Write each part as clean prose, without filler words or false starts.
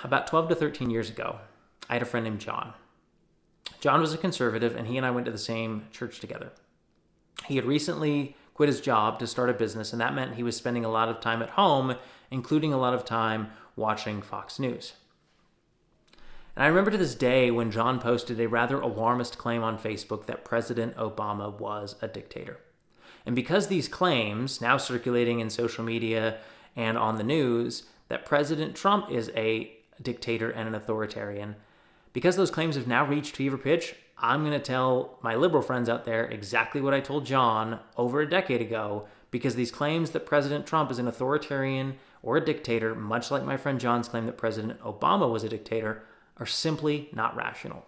about 12 to 13 years ago, I had a friend named John. John was a conservative, and he and I went to the same church together. He had recently quit his job to start a business, and that meant he was spending a lot of time at home, including a lot of time watching Fox News. And I remember to this day when John posted a rather alarmist claim on Facebook that President Obama was a dictator. And because these claims, now circulating in social media and on the news, that President Trump is a dictator and an authoritarian, because those claims have now reached fever pitch, I'm going to tell my liberal friends out there exactly what I told John over a decade ago, because these claims that President Trump is an authoritarian or a dictator, much like my friend John's claim that President Obama was a dictator, are simply not rational.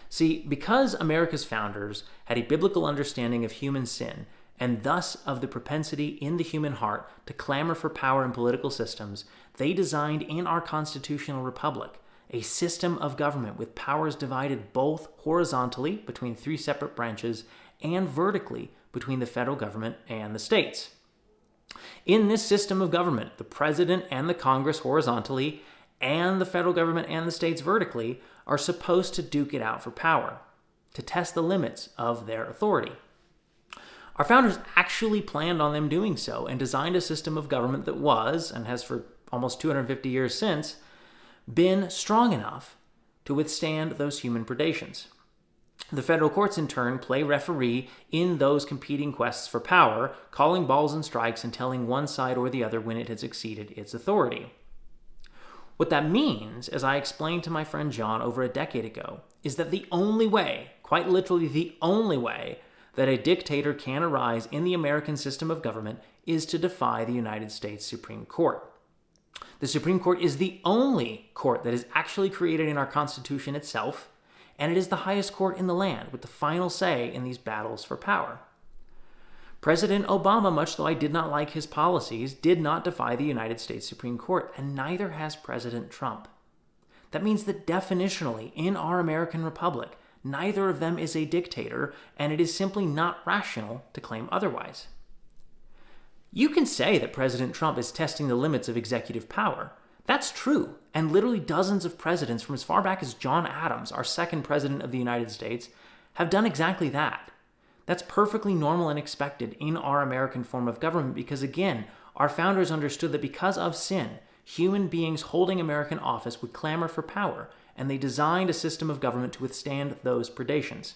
See, because America's founders had a biblical understanding of human sin, and thus of the propensity in the human heart to clamor for power in political systems, they designed in our constitutional republic a system of government with powers divided both horizontally between three separate branches and vertically between the federal government and the states. In this system of government, the president and the Congress horizontally and the federal government and the states vertically are supposed to duke it out for power, to test the limits of their authority. Our founders actually planned on them doing so and designed a system of government that was, and has for almost 250 years since, been strong enough to withstand those human predations. The federal courts, in turn, play referee in those competing quests for power, calling balls and strikes and telling one side or the other when it has exceeded its authority. What that means, as I explained to my friend John over a decade ago, is that the only way, quite literally the only way, that a dictator can arise in the American system of government is to defy the United States Supreme Court. The Supreme Court is the only court that is actually created in our Constitution itself, and it is the highest court in the land with the final say in these battles for power. President Obama, much though I did not like his policies, did not defy the United States Supreme Court, and neither has President Trump. That means that definitionally, in our American republic, neither of them is a dictator, and it is simply not rational to claim otherwise. You can say that President Trump is testing the limits of executive power. That's true, and literally dozens of presidents from as far back as John Adams, our second president of the United States, have done exactly that. That's perfectly normal and expected in our American form of government because, again, our founders understood that because of sin, human beings holding American office would clamor for power, and they designed a system of government to withstand those predations.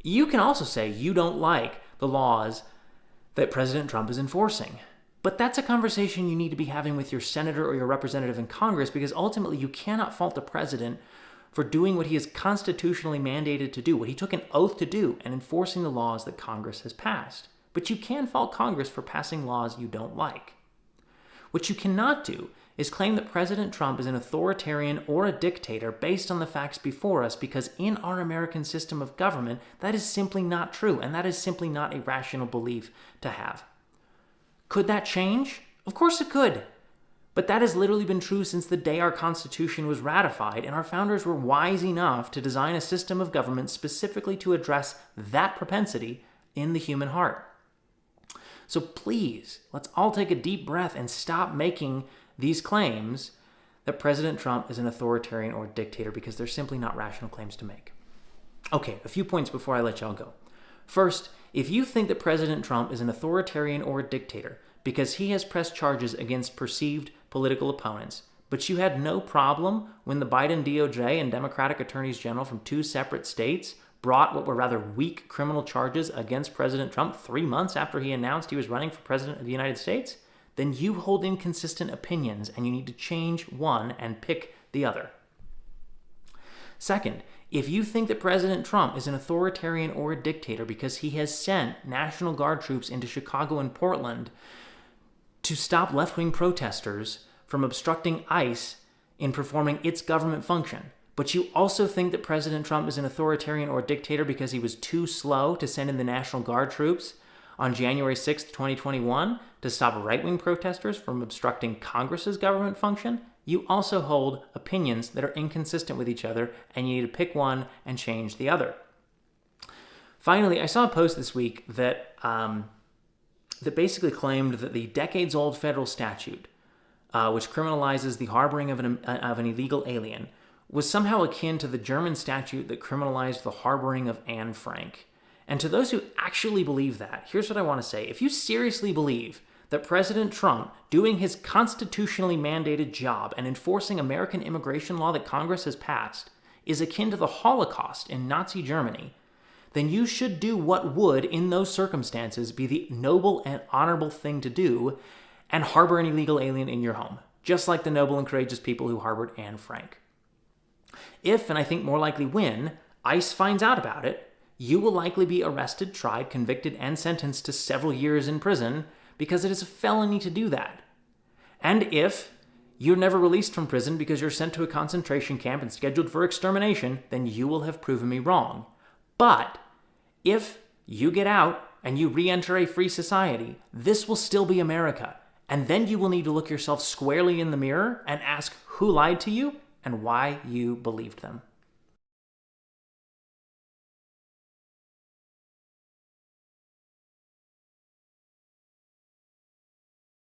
You can also say you don't like the laws that President Trump is enforcing. But that's a conversation you need to be having with your senator or your representative in Congress, because ultimately you cannot fault the president for doing what he is constitutionally mandated to do, what he took an oath to do, and enforcing the laws that Congress has passed. But you can fault Congress for passing laws you don't like. What you cannot do is claim that President Trump is an authoritarian or a dictator based on the facts before us, because in our American system of government, that is simply not true, and that is simply not a rational belief to have. Could that change? Of course it could. But that has literally been true since the day our Constitution was ratified, and our founders were wise enough to design a system of government specifically to address that propensity in the human heart. So please, let's all take a deep breath and stop making these claims that President Trump is an authoritarian or a dictator, because they're simply not rational claims to make. Okay, a few points before I let y'all go. First, if you think that President Trump is an authoritarian or a dictator because he has pressed charges against perceived political opponents, but you had no problem when the Biden DOJ and Democratic attorneys general from two separate states brought what were rather weak criminal charges against President Trump 3 months after he announced he was running for president of the United States, then you hold inconsistent opinions and you need to change one and pick the other. Second, if you think that President Trump is an authoritarian or a dictator because he has sent National Guard troops into Chicago and Portland to stop left-wing protesters from obstructing ICE in performing its government function, but you also think that President Trump is an authoritarian or a dictator because he was too slow to send in the National Guard troops on January 6th, 2021 to stop right-wing protesters from obstructing Congress's government function, you also hold opinions that are inconsistent with each other, and you need to pick one and change the other. Finally, I saw a post this week that basically claimed that the decades-old federal statute which criminalizes the harboring of an illegal alien, was somehow akin to the German statute that criminalized the harboring of Anne Frank. And to those who actually believe that, here's what I want to say. If you seriously believe that President Trump, doing his constitutionally mandated job and enforcing American immigration law that Congress has passed, is akin to the Holocaust in Nazi Germany, then you should do what would, in those circumstances, be the noble and honorable thing to do and harbor an illegal alien in your home, just like the noble and courageous people who harbored Anne Frank. If, and I think more likely when, ICE finds out about it, you will likely be arrested, tried, convicted, and sentenced to several years in prison because it is a felony to do that. And if you're never released from prison because you're sent to a concentration camp and scheduled for extermination, then you will have proven me wrong. But if you get out and you re-enter a free society, this will still be America. And then you will need to look yourself squarely in the mirror and ask who lied to you and why you believed them.